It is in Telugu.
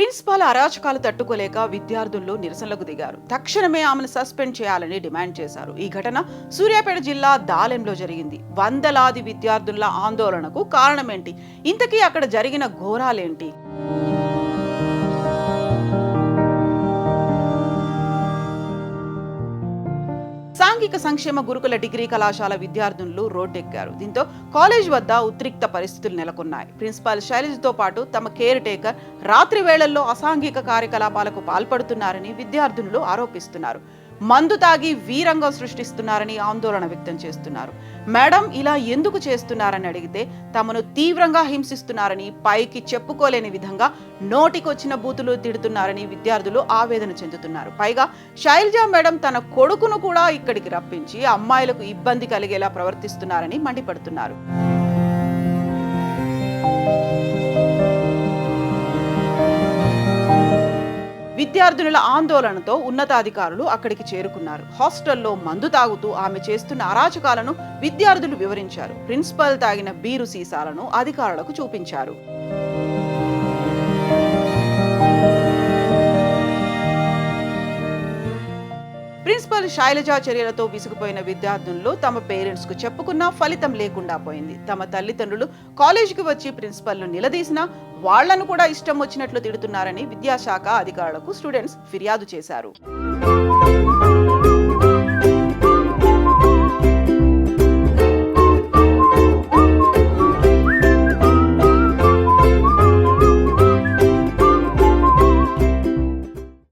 ప్రిన్సిపాల్ అరాచకాలు తట్టుకోలేక విద్యార్థులు నిరసనలకు దిగారు. తక్షణమే ఆమెను సస్పెండ్ చేయాలని డిమాండ్ చేశారు. ఈ ఘటన సూర్యాపేట జిల్లా దాలెంలో జరిగింది. వందలాది విద్యార్థుల ఆందోళనకు కారణమేంటి? ఇంతకీ అక్కడ జరిగిన ఘోరాలేంటి? సాంఘిక సంక్షేమ గురుకుల డిగ్రీ కళాశాల విద్యార్థులు రోడ్డెక్కారు. దీంతో కాలేజ్ వద్ద ఉద్రిక్త పరిస్థితులు నెలకొన్నాయి. ప్రిన్సిపాల్ శైలజతో పాటు తమ కేర్ టేకర్ రాత్రి వేళల్లో అసాంఘిక కార్యకలాపాలకు పాల్పడుతున్నారని విద్యార్థులు ఆరోపిస్తున్నారు. మందు తాగి వీరంగం సృష్టిస్తున్నారని ఆందోళన వ్యక్తం చేస్తున్నారు. మేడం, ఇలా ఎందుకు చేస్తున్నారని అడిగితే తమను తీవ్రంగా హింసిస్తున్నారని, పైకి చెప్పుకోలేని విధంగా నోటికొచ్చిన బూతులు తిడుతున్నారని విద్యార్థులు ఆవేదన చెందుతున్నారు. పైగా శైలజ మేడం తన కొడుకును కూడా ఇక్కడికి రప్పించి అమ్మాయిలకు ఇబ్బంది కలిగేలా ప్రవర్తిస్తున్నారని మండిపడుతున్నారు. విద్యార్థుల ఆందోళనతో ఉన్నతాధికారులు అక్కడికి చేరుకున్నారు. హాస్టల్లో మందు తాగుతూ ఆమె చేస్తున్న అరాచకాలను విద్యార్థులు వివరించారు. ప్రిన్సిపల్ తాగిన బీరు సీసాలను అధికారులకు చూపించారు. ప్రిన్సిపల్ శైలజ చర్యలతో విసిగిపోయిన విద్యార్థులు తమ పేరెంట్స్ కు చెప్పుకున్నా ఫలితం లేకుండా పోయింది. తమ తల్లిదండ్రులు కాలేజీకి వచ్చి ప్రిన్సిపల్ ను నిలదీసినా వాళ్లను కూడా ఇష్టం వచ్చినట్లు తిడుతున్నారని విద్యాశాఖ అధికారులకు స్టూడెంట్స్ ఫిర్యాదు చేశారు.